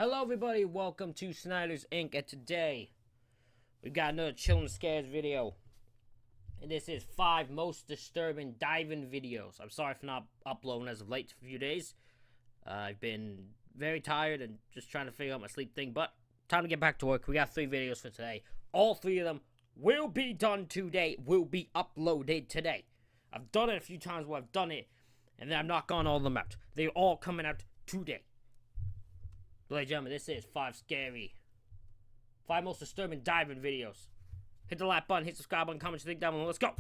Hello everybody, welcome to Snyder's Inc. And today, we've got another Chillin' Scares video. And this is 5 most disturbing diving videos. I'm sorry for not uploading as of late for a few days. I've been very tired and just trying to figure out my sleep thing. But, time to get back to work. We got 3 videos for today. All 3 of them will be done today, will be uploaded today. I've done it a few times where I've done it, and then I'm not gone all of them out. They're all coming out today. Ladies and gentlemen, this is 5 most disturbing diving videos. Hit the like button, hit subscribe button, comment, think down below. Let's go.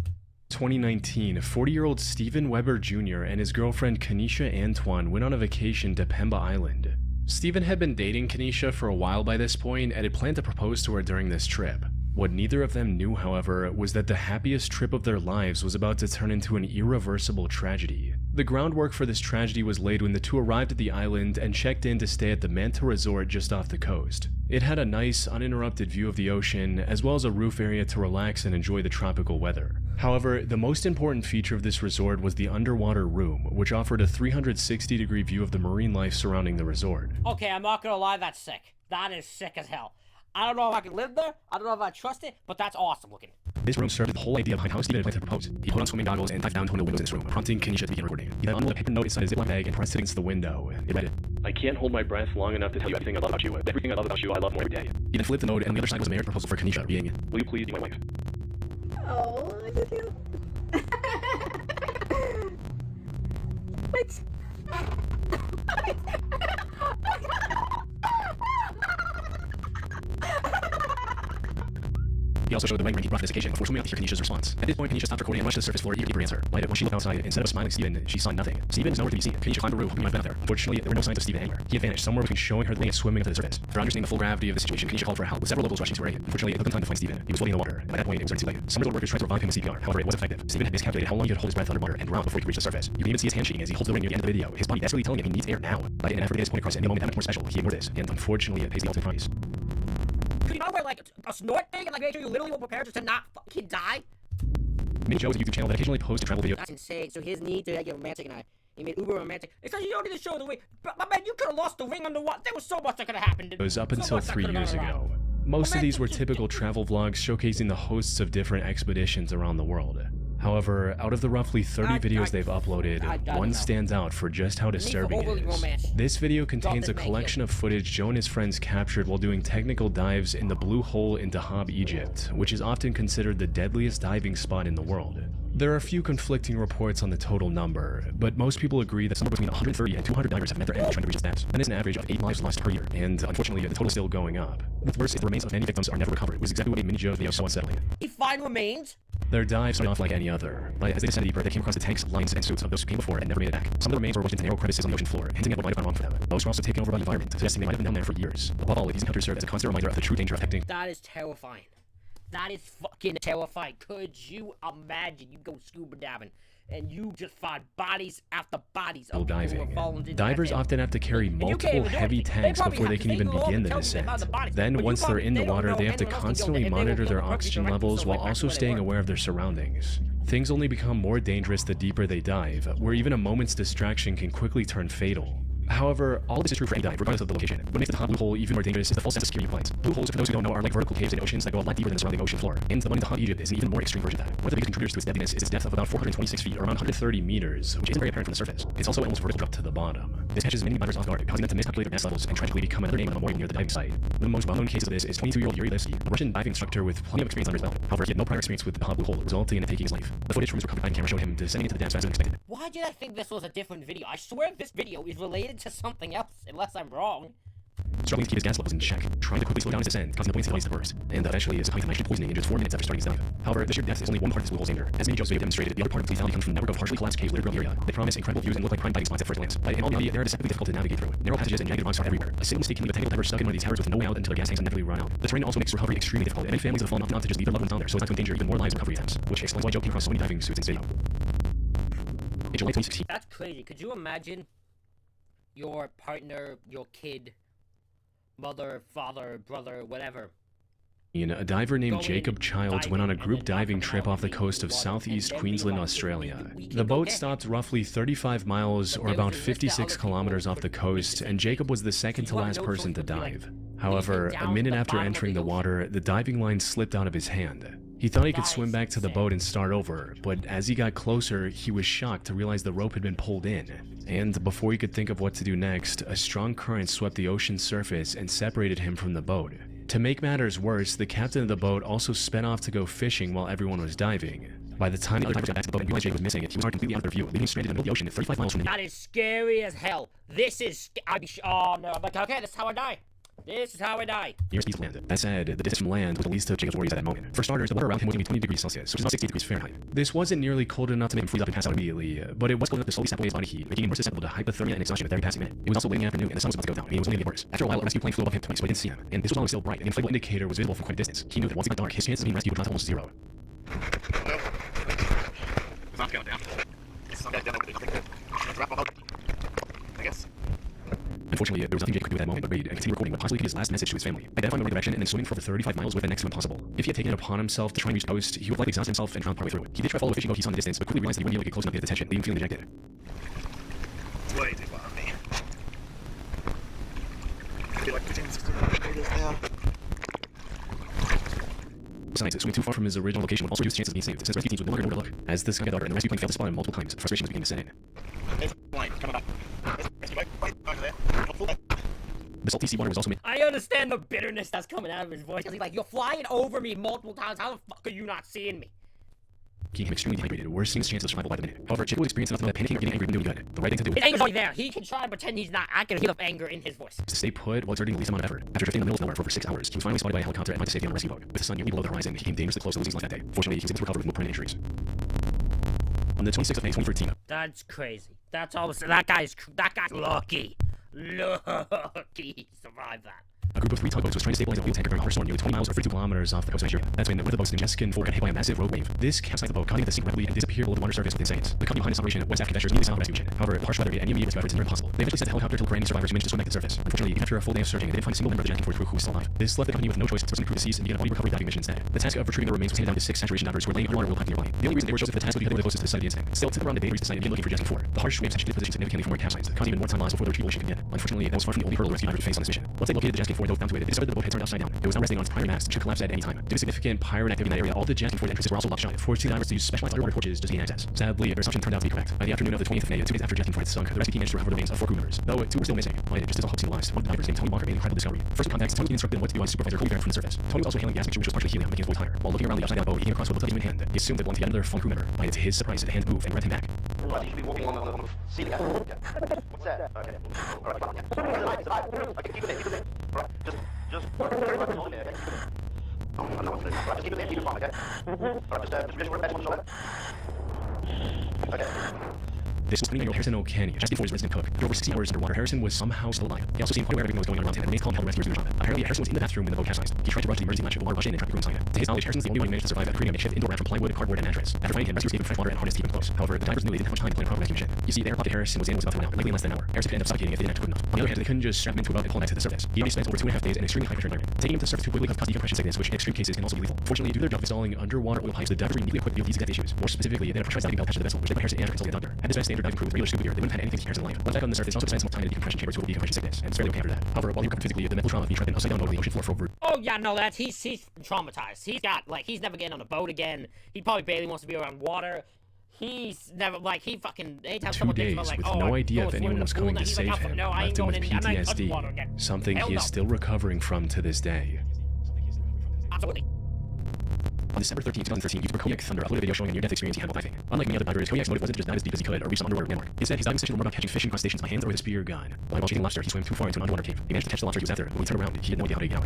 2019, 40-year-old Steven Weber Jr. and his girlfriend Kenesha Antoine went on a vacation to Pemba Island. Steven had been dating Kenesha for a while by this point and had planned to propose to her during this trip. What neither of them knew, however, was that the happiest trip of their lives was about to turn into an irreversible tragedy. The groundwork for this tragedy was laid when the two arrived at the island and checked in to stay at the Manta Resort just off the coast. It had a nice, uninterrupted view of the ocean, as well as a roof area to relax and enjoy the tropical weather. However, the most important feature of this resort was the underwater room, which offered a 360-degree view of the marine life surrounding the resort. Okay, I'm not gonna lie, that's sick. That is sick as hell. I don't know if I can live there, I don't know if I trust it, but that's awesome looking. This room served the whole idea behind how Steven planned to propose. He put on swimming goggles and dived down to one of the windows in his room, prompting Kenesha to begin recording. He then unrolled a paper note inside a Ziploc bag and pressed it against the window. It read, "I can't hold my breath long enough to tell you everything I love about you. Everything I love about you, I love more every day." He then flipped the note, and on the other side was a marriage proposal for Kenesha, reading, "Will you please be my wife?" Oh, look at you. Wait. He also showed the right ring he brought to this occasion before swimming out to hear Kenesha's response. At this point, Kenesha stopped recording and rushed to the surface floor eager to answer. But when she looked outside, instead of smiling Steven, she saw nothing. Steven was nowhere to be seen. Kenesha climbed the roof, hoping he might have been out there. Unfortunately, there were no signs of Steven anywhere. He had vanished somewhere between showing her the way and swimming up to the surface. For understanding the full gravity of the situation, Kenesha called for help, with several locals rushing to her aid. Unfortunately, it took them time to find Steven. He was floating in the water, and by that point, it was already too late. Some resort workers tried to revive him with CPR. However, it was effective. Steven had miscalculated how long he could hold his breath underwater and drown before he could reach the surface. You can even see his hand shaking as he holds the ring near the end of the video, his body desperately telling him he needs air now. But in an effort to get his point across in a moment that much more special, he ignored this, and unfortunately, it pays the ultimate price. Could you not wear, like, a snort thing and, like, make sure you literally were prepared just to not fucking die? Minnie Joe is a YouTube channel that occasionally posts travel videos. That's insane. So his need to get romantic and he made uber romantic. It's like you don't need to show the ring. But my man, you could have lost the ring underwater. There was so much that could have happened. It was up until 3 years ago. Most of these were typical travel vlogs showcasing the hosts of different expeditions around the world. However, out of the roughly 30 videos they've uploaded, one stands out for just how disturbing it is. This video contains a collection of footage Joe and his friends captured while doing technical dives in the Blue Hole in Dahab, Egypt, which is often considered the deadliest diving spot in the world. There are a few conflicting reports on the total number, but most people agree that somewhere between 130 and 200 divers have met their end trying to reach its depths. That is an average of 8 lives lost per year, and unfortunately, the total is still going up. What's worse is the remains of many victims are never recovered, which is exactly what made Minnie Joe's video so unsettling. He find remains? Their dive started off like any other, but as they descended deeper, they came across the tanks, lines, and suits of those who came before and never made it back. Some of the remains were wedged into narrow crevices on the ocean floor, hinting at what might have gone wrong for them. Most were also taken over by the environment, suggesting they might have been down there for years. Above all, these encounters served as a constant reminder of the true danger of detecting. That is terrifying. That is fucking terrifying. Could you imagine you go scuba diving and you just find bodies after bodies of people who have fallen into Divers often have to carry multiple heavy tanks before they can even begin the descent. Then once they're in the water, they have to constantly monitor their oxygen levels while also staying aware of their surroundings. Things only become more dangerous the deeper they dive, where even a moment's distraction can quickly turn fatal. However, all of this is true for any dive, regardless of the location. What makes the Dahab Blue Hole even more dangerous is the full sense of security compliance. Blue holes, for those who don't know, are like vertical caves in oceans that go a lot deeper than the surrounding ocean floor. And the one in Dahab, Egypt is an even more extreme version of that. One of the biggest contributors to its deadliness is its depth of about 426 feet, or around 130 meters, which isn't very apparent from the surface. It's also an almost vertical drop to the bottom. This catches many divers off guard, causing them to miscalculate their mass levels and tragically become another name on a memorial near the diving site. One of the most well-known cases of this is 22-year-old Yuri Levsky, a Russian diving instructor with plenty of experience under his belt. However, he had no prior experience with the Dahab Blue Hole, resulting in it taking his life. The footage from his recovered diving camera showed him descending into the depths faster than expected. Why did I think this was a different video? I swear this video is related to something else, unless I'm wrong. Struggling to keep his gas levels in check, trying to quickly slow down his descent, causing the buoyancy device to burst, and eventually is succumbing to nitrogen poisoning in just 4 minutes after starting his dive. However, the sheer depth is only one part of this Blue Hole's danger. As Minnie Joe's video demonstrated, the other part of the lethality comes from the network of partially collapsed caves littered around the area. They promise incredible views and look like prime diving spots at first glance, but in all reality, they are deceptively difficult to navigate through. Narrow passages and jagged rocks are everywhere. A single mistake can leave a tangled diver stuck in one of these towers with no way out until their gas tanks inevitably run out. The terrain also makes recovery extremely difficult, and many families have fallen often opt to just leave their loved ones down there so as not to endanger even more lives and recovery attempts, which explains why Joe came across so many diving suits in his video. In July 2016. That's crazy. Could you imagine your partner, your kid, mother, father, brother, whatever, A diver named Jacob Childs went on a group diving trip off the coast of southeast Queensland, Australia. The boat stopped roughly 35 miles or about 56 kilometers off the coast, and Jacob was the second to last person to dive. However, a minute after entering the water, the diving line slipped out of his hand. He thought he could swim back to the boat and start over, but as he got closer, he was shocked to realize the rope had been pulled in. And before he could think of what to do next, a strong current swept the ocean's surface and separated him from the boat. To make matters worse, the captain of the boat also sped off to go fishing while everyone was diving. By the time the other divers got back to the boat and realized Jake was missing, he was already completely out of their view, leaving him stranded in the middle of the ocean 35 miles from the... That is scary as hell. This is... oh no, I'm like, okay, this is how I die. This is how I die. Nearest piece of land. That said, the distance from land was the least of Jacob's worries at that moment. For starters, the water around him was only 20 degrees Celsius, which is about 60 degrees Fahrenheit. This wasn't nearly cold enough to make him freeze up and pass out immediately, but it was cold enough to slowly sap away his body heat, making him more susceptible to hypothermia and exhaustion with every passing minute. It was also late in the afternoon, and the sun was about to go down, and it was only getting worse. After a while, a rescue plane flew above him twice, so he didn't see him, and this was while it was still bright, and the inflatable indicator was visible from quite a distance. He knew that once it got dark, his chances of being rescued would drop to almost zero. Sun's going down. Sun goes down over there. Wrap my motor. I guess. Unfortunately, there was nothing Jake could do at that moment but wait and continue recording what possibly could be his last message to his family. Identifying the right direction and then swimming for the 35 miles with the next swim possible. If he had taken it upon himself to try and reach the coast, he would likely exhaust himself and drown partway through it. He did try to follow a fishing boat he saw in the distance, but quickly realized that he wouldn't be able to get close enough to get attention, leaving him feeling dejected. It's way too far for me. I feel like 15-16 meters now. Besides, swimming too far from his original location would also reduce chances of being saved, since rescue teams would no longer know where to look. As the sun got darker and the rescue plane failed to spot him multiple times, frustration was beginning to set in. There's a plane coming up. Rescue boat, wait, over there. The salty seawater was also made. I understand the bitterness that's coming out of his voice. He's like, you're flying over me multiple times. How the fuck are you not seeing me? Making him extremely dehydrated, worsening his chances of survival by the minute. However, Jacob would experience enough of panicking and getting angry from doing good. The right thing to do His anger's already there. He can try and pretend he's not. I can hear the anger in his voice. to stay put while exerting the least amount of effort. After drifting in the middle of nowhere for over 6 hours, he was finally spotted by a helicopter and went to safety on a rescue boat. With the sun nearly below the horizon, he came dangerously close to losing his life that day. Fortunately, he was able to recover with no permanent injuries. On the 26th of May 2013, That's crazy. That's all. That guy's lucky. Lucky he survived that. a group of 3 tugboats was trying to stabilize a fuel tanker during a harsh storm nearly 20 miles or 32 kilometers off the coast of Nigeria. That's when one of the boats, the Jessican 4, got hit by a massive rogue wave. This capsized the boat, causing it to sink rapidly and disappear below the water surface within seconds. The company behind this operation, West African Ventures, nearly saw the rescue mission. However, the harsh weather made any immediate rescue efforts near impossible. They eventually sent the helicopter to look for any survivors who managed to swim back to the surface. Unfortunately, after a full day of searching, they didn't find a single member of the Jessican 4 crew who was still alive. This left the company with no choice but to crew deceased and begin a body recovery diving mission instead. The task of retrieving the remains was handed down to 6 saturation divers who were laying underwater while nearby. The only reason they were chosen for the task was because they were the closest to the site of the incident. Still, took around the day to reach the site and begin looking for Jessican 4. The harsh waves shifted position significantly from where it capsized, causing even more time lost before the retrieval mission could begin. Unfortunately, that was far from the only hurdle rescue divers faced on this mission. Once they located the Jessican 4 and dove down to it, they discovered that the boat had turned upside down. It was now resting on its primary mast and should collapse at any time. Due to significant pirate activity in that area, all the Jessican 4 entrances were also locked shut, forcing divers to use specialized underwater torches to gain access. Sadly, their assumption turned out to be correct. By the afternoon of the 20th of May, 2 days after Jessican 4 had sunk, the rescue team managed to recover the remains of 4 crew members. Though 2 were still missing, but just as all hope seemed lost, one of the divers named Tony Walker made an incredible discovery. First in contact, Tony instructed him what to do on his supervisor, Kobe Barrett, from the surface. Tony was also handling gas mixture, which was partially healing him, making his voice higher. While looking around the upside down boat, he came across what looked like a human hand. He assumed that belonged to yet another fallen crew member, but to his surprise, the hand moved and read him back. Right, you should be walking along the ceiling. What's that? Okay. Alright, okay, keep it there. Alright, just hold it there, okay? Oh, I know what to do. Right, just keep it there, keep it calm, okay? Alright, just work back on the shoulder. Okay. This was 29-year-old Harrison O'Kenny, Jessican 4's resident cook. After over 60 hours underwater, Harrison was somehow still alive. He also seemed quite aware of everything that was going on around him and remained calm to help rescuers do their job. Apparently, Harrison was in the bathroom when the boat capsized. He tried to rush to the emergency latch, but the water rushed in and trapped the crew inside. To his knowledge, Harrison was the only one who managed to survive after creating a makeshift indoor raft from plywood, cardboard, and mattress. After finding him, rescuers gave him fresh water and harnessed to keep him close. However, the divers knew they didn't have much time to plan a proper rescue mission. You see, the air pocket Harrison was in was about to run out, likely in less than an hour. Harrison could end up suffocating if they didn't act quick enough. On the other hand, they couldn't just strap him into a boat and pull him back to the surface. He only spent over 2.5 days in an extremely high pressure environment. Taking him to the surface too quickly could cause decompression sickness, which in extreme cases can also be lethal. Fortunately, due to their job installing underwater oil pipes, the divers were immediately equipped to deal with these exact issues. More specifically, they had a pressurized diving belt attached to the vessel, which led by Harrison and consulted a doctor. Had this been a standard diving crew with regular scuba gear, they wouldn't have had anything to Harrison life. Once back on the surface, also spent some time in a decompression chamber to avoid decompression sickness, and it's fairly okay after that. However, while he recovered physically, the mental trauma of being trapped in upside down mode on the ocean floor for over... Oh yeah, no, he's traumatized. He's got he's never getting on a boat again. He probably barely wants to be around water. He's never he fucking anytime 2 days about, with no idea if anyone was coming to save him, left him with PTSD, something he is still recovering from to this day. Absolutely. On December 13, 2013, YouTuber Kodiak Thunder uploaded a video showing a near-death experience he had while diving. Unlike many other divers, Kodiak's motive wasn't to just dive as deep as he could or reach some underwater landmark. Instead, his diving session was more about catching fish and crustaceans by hand or with a spear gun. While chasing lobster, he swam too far into an underwater cave. He managed to catch the lobster he was after, but when he turned around, he had no idea how to get out.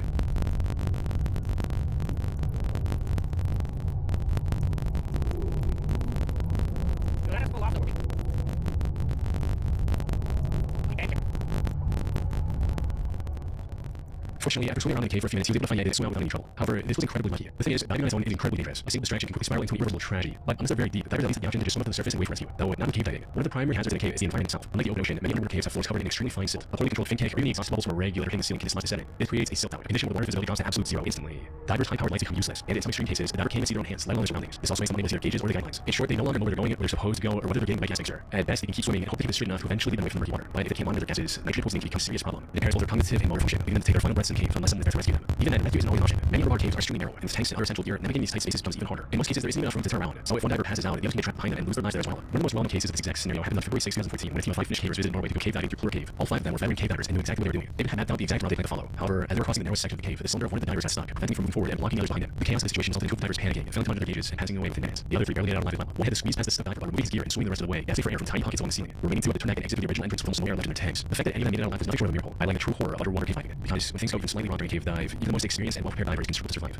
Fortunately, after swimming around in the cave for a few minutes, he was able to find Ed and swim out without any trouble. However, this was incredibly lucky. The thing is, diving on its own is incredibly dangerous. A single distraction can quickly spiral into an irreversible tragedy. But unless they're very deep, divers at least have the option to just swim up to the surface and wait for rescue. Though, not in cave diving. One of the primary hazards in a cave is the environment itself. Unlike the open ocean, many underwater caves have floors covered in extremely fine silt. A poorly controlled fin cake, breathing exhaust bubbles from a regular hitting the ceiling can dislodge the setting. This creates a silt down, a condition where the water visibility drops to absolute zero instantly. Divers' high-powered lights become useless, and in some extreme cases, the diver can't even see their own hands, let alone their surroundings. This also makes them unable to see their gauges or the guidelines. In short, they no longer know where they're going, where they're supposed to go, or whether they're getting the right gas mixture. At best, they can keep swimming and hope to keep it straight enough to eventually lead them away from the murky water. But if they can't monitor their gases, nitrogen poisoning can become a serious problem. It impairs both their cognitive and motor function, leading them to take their final breaths in the cave unless someone is there to rescue them. Even then, rescue isn't always an option. Many underwater caves are extremely narrow, and tanks and other essential gear, navigating these tight spaces becomes even harder. In most cases, there isn't enough room to turn around. So if one diver passes out, the others can get trapped behind them and lose their lives there as well. One of the most well-known cases of this exact scenario happened on February 6, 2014, when a team of 5 Finnish cavers visited Norway to go cave diving through Plur Cave. All 5 of them were veteran cave divers and knew exactly what they were doing. They had mapped out the exact route they planned to follow. However, as they were crossing the narrowest section of the cave, the cylinder of one of the divers got stuck, preventing from moving forward and blocking the others behind him. The chaos of the situation resulted in 2 of the divers panicking, failing to monitor their gauges, and passing away within minutes. The other 3 barely got out alive as well. One had to squeeze past the stuck diver while removing his gear and swimming the rest of the way, gasping for air from tiny pockets along the ceiling. The remaining 2 had to turn back and exit the original entrance with almost no air left in their tanks. The fact that any of them made it out alive is nothing short of a miracle. I like the true horror of underwater cave diving, because when things go even slightly wrong during cave dive, even the most experienced and well-prepared divers can struggle to survive.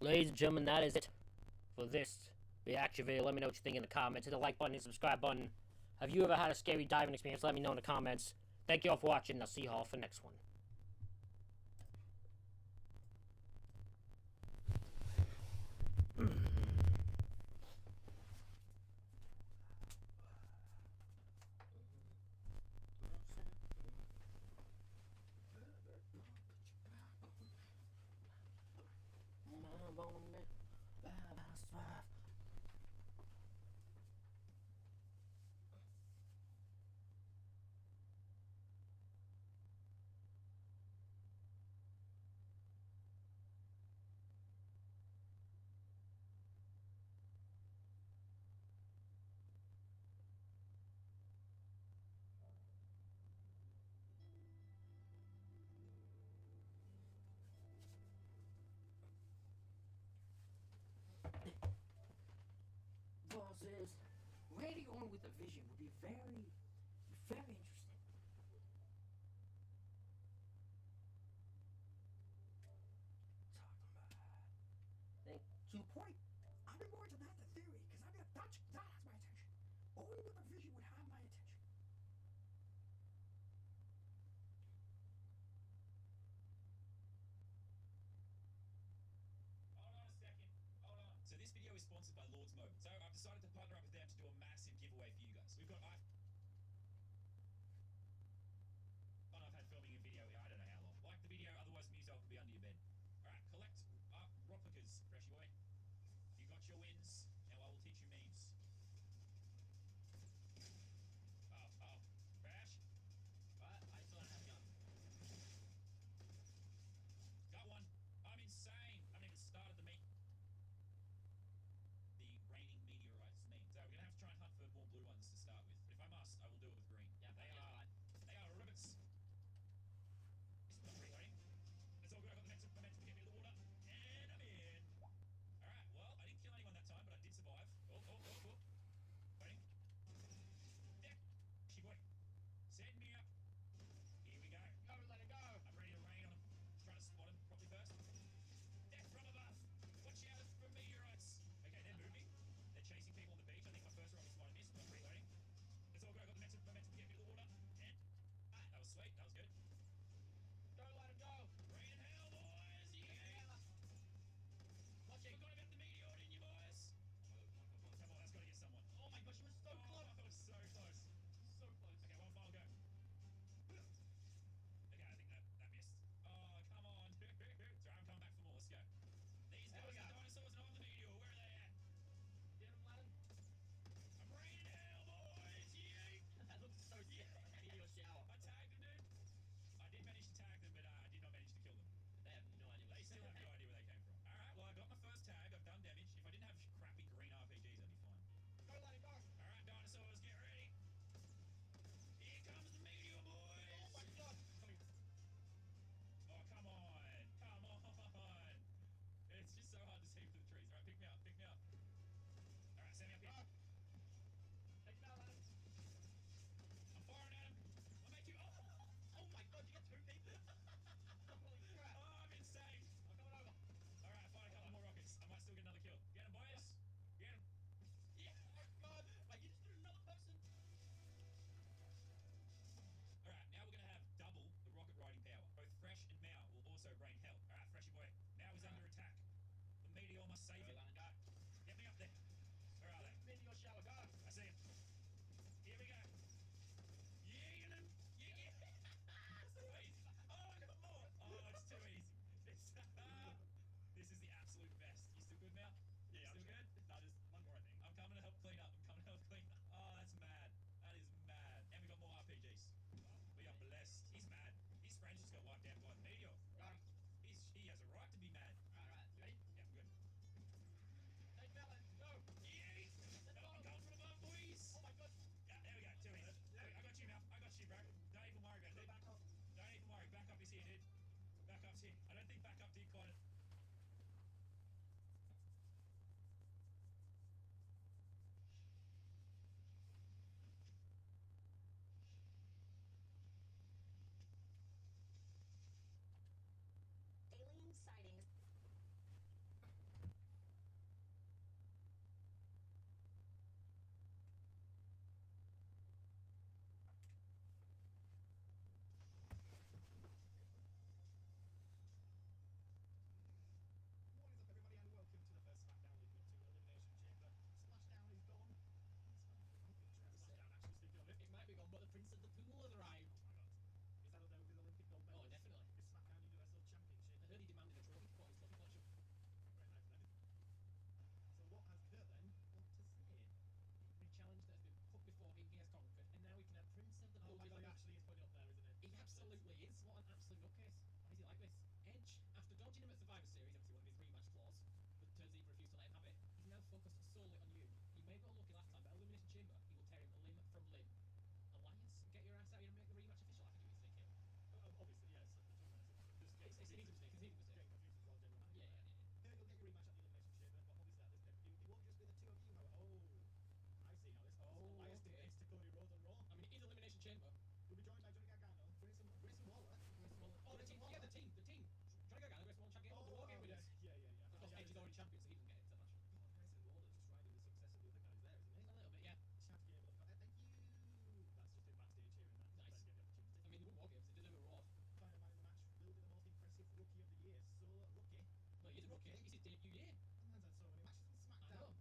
Ladies and gentlemen, that is it for this reaction video. Let me know what you think in the comments. Hit the like button and subscribe button. Have you ever had a scary diving experience? Let me know in the comments. Thank you all for watching. I'll see you all for the next one. Bosses, radio on with a vision would be very interesting. To the point, I've been more into that than theory, because I mean, that has my attention. Only with a vision would have my attention. Hold on a second. Hold on. So this video is sponsored by Lord's Mode. So I've decided to partner up with them to do a massive giveaway for you guys. We've got I've had filming a video, I don't know how long. Like the video, otherwise Muso could be under your bed. Alright, collect replicas, Freshy Boy. You got your wins. Now I will teach you memes. Crash? What? I still don't have a gun. Got one. I'm insane. I haven't even started the raining meteorites meme. So we're gonna have to try and hunt for more blue ones to start with. But if I must, I will do it with green. Yeah, they are ribbons. It's not reloading. It's all good. I got the momentum to get me to the water, and I'm in. All right. Well, I didn't kill anyone that time, but I did save it. Get me up there. Where are they? Into your shower, go. I see them. Here we go. Yeah, them. Yeah. So easy. Oh, I got more. Oh, it's too easy. It's, this is the absolute best. You still good now? Yeah, Still good? No, there's one more, I think. I'm coming to help clean up. Oh, that's mad. That is mad. And we got more RPGs. We are blessed. He's mad. His friends just got wiped out by the meteor. Right. He has a right to be mad. Alright, you ready? Yeah, I'm good. Hey, Melon, go! Yeah! I'm coming from above, boys! Oh my god! Yeah, there we go. Too easy. I got you, Mal. I got you, bro. Don't even worry about it. Back up. Don't even worry. Back up is here, dude. Back up's here. I don't think back up did quite. Alien sightings. What is up, everybody, and welcome to the first SmackDown leading up to Elimination Chamber. Splashdown is gone. Splashdown actually speaking of it. It might be gone, but the Prince of the Pool has arrived. Oh my god. Is that up there with his Olympic gold medals? Oh, definitely. His SmackDown Universal Championship. I heard he demanded a trophy for his trophy collection. Very nice then. So what has Kurt then got to say? Every challenge that has been put before him, he has conquered, and now he can have Prince of the Oh Pool. my god, he delivered. actually is putting it up there, isn't it? He absolutely is. What an absolute nutcase. Why is he like this? Edge, after dodging him at Survivor Series, obviously one of his rematch flaws, but Turzi refused to let him have it. He's now focused solely on you. He may have got lucky last time, but Elimination Chamber, he will tear him limb from limb. Alliance, get your ass out here and make the rematch official. I think he was thinking. Obviously, yes. It's an easy mistake. It's an easy mistake. Getting confused as well, generally. Yeah. You'll get your rematch at the Elimination Chamber, but obviously at this pay it won't just be the two of you, however. Oh, I see how this goes. Oh, Elias okay. defeats Cody Rhodes on Raw. I mean, it is Elimination Chamber. We'll be joined by Johnny Gargano, Grayson Waller. Oh, the team. Yeah, the team. Johnny Gargano, Grayson Waller, Chad Gable, the War Game winners. Yeah. Of course, Edge is already champion, so he doesn't get into that match. God, Grayson Waller just riding the success of the other guys there, isn't he? A little bit, yeah. Chad Gable, thank you. That's just him backstage here and that. Nice. Get the opportunity. I mean, they won War Games. They deserve a reward. Final man in the match will be the most impressive rookie of the year. So, rookie. Well, he's a rookie. It's his debut year. Man's had so many matches on SmackDown. Oh, my neck.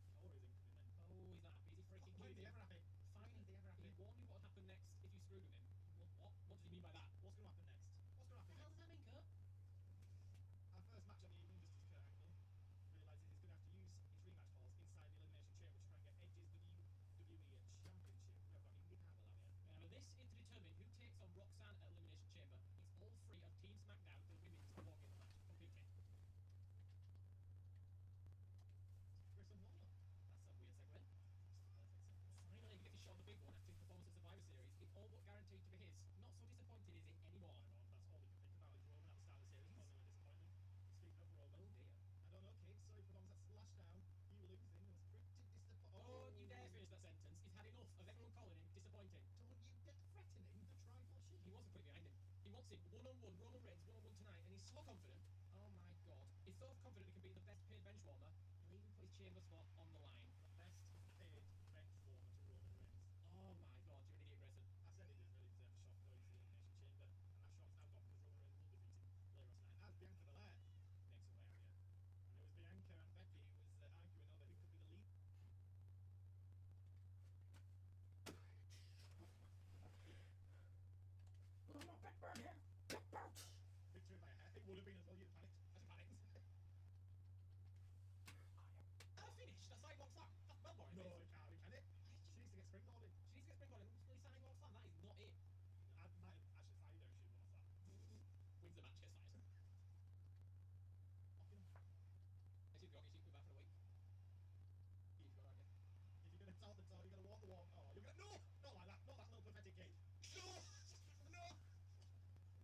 Solo Sikoa is incoming then. Oh, he's not happy. Is he freaking When kidding they me? ever happy? Fine. When they ever happy? He warned you what would happen next if you screwed with him. What? What does he mean by that? What's going to happen next? What's going to What the hell happen does next? that mean, Kurt? Our first match on the evening, just as Kurt Angle realises he's going to have to use his rematch balls inside the Elimination Chamber to try and get Edge's WWE Championship. We have got Indy Hartwell out here. Now, this is to determine who takes on Roxanne at Elimination Chamber. It's all three of Team SmackDown, the women's War Games match. Competing. Grayson Waller. That's a weird segue. Finally, he gets his shot on the big one after his performance at Survivor Series. It's all but guaranteed to be his. Not so disappointed, is it, anymore? That's all we can think about is Roman at the start of the series. Causing a disappointment. Speaking of Roman, Oh dear. I don't know, Kate. Sorry for the ones that slashed down. You losing was pretty disappointing. Oh, you dare finish that sentence. He's had enough of everyone calling him disappointing. Don't you get threatening the tribal chief? He wasn't putting behind him. He wants him one-on-one, Roman Reigns, one-on-one tonight, and he's so confident. Oh my god. He's so confident he can be the best paid bench warmer. He'll even put his chamber spot on the line. The best paid bench warmer to Roman Reigns. Oh my god, you're an idiot, Grayson. I said he didn't really deserve a shot going to the Elimination Chamber, and that shot's now gone because Roman Reigns will defeat him later on tonight as Bianca Belair makes her way out here. And it was Bianca and Becky who was arguing over who could be the lead. Victory by a hair. It would have been as well. You'd panicked. That's a panic. That's finished. That's sidewalk slam. That's Melbourne. No, it can't be, can it? She needs to get springboarded. She needs to get springboard and bloody sidewalk slam. That is not it. I might have actually fired her if she'd won off that. Wins the match, gets fired. Fucking She's got it. She's been back for a week. You've got it. if you're gonna talk the talk, you're gonna walk the walk. Oh, you're gonna no, not like that, not that little pathetic kid. No, no, no.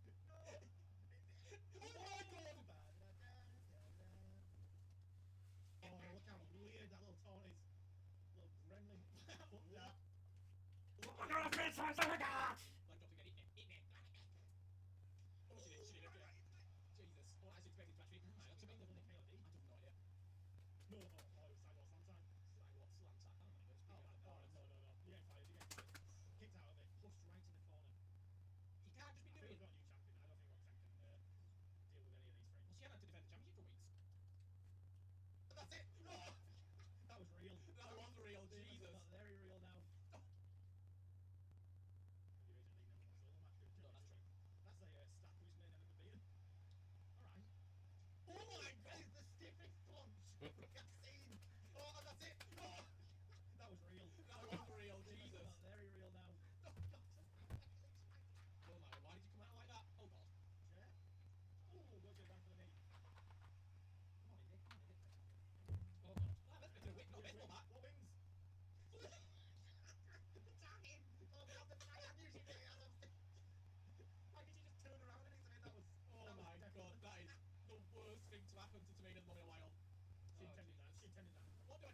Oh my god! Oh, look how weird that little taunt is. Little gremlin. What that? Like Dr. Get eaten. Oh, she did. Jesus. Oh, I was expecting to actually. I don't know. I have no idea. No, oh, it was sidewalk slam time. Sidewalk slam tap. I don't know. Oh, no. You're getting fired, kicked out of it, pushed right in the corner. He can't just be I think doing. we've got a new champion. I don't think Roxanne can deal with any of these frames. Well, she had to defend the championship for weeks.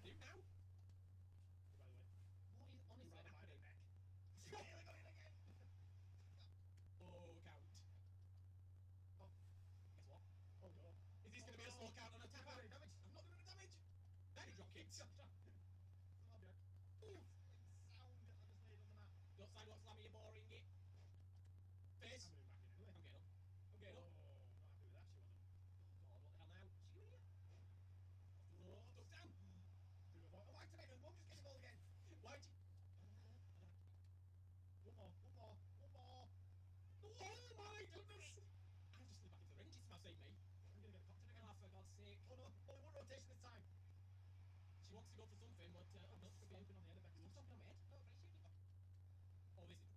do now? By the way, What is honestly rather buy happening? the neck. Here we go again. Oh, count. Oh, Guess what? oh no. Is this going to be a slow count on a tap out? Damage, damage. I'm not doing the damage. There you drop kicks. Some object. Ooh. Sound I just made on the map. Don't sidewalk slam me, you're boring it. Face. I'm moving back in anyway. I'm getting up. I'm getting Oh, up. not happy with that. She wasn't. God, what the hell now? What's she doing here? Oh, duck down. Do a vote. Oh, activated. Won't just get the ball again. Why'd you... One more. One more. One more. Oh my goodness! I've just slid back into the ring. She's now saved me. I'm gonna get cocked again. Ah, for God's sake. Oh no. Only one rotation this time. She wants to go for something, but... oh, no, it's Stomping on the head of Becky's. Stop stomping on my head. No, very stupid. Oh, this is...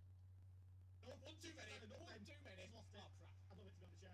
No, one too many. No, One too many. He's lost it.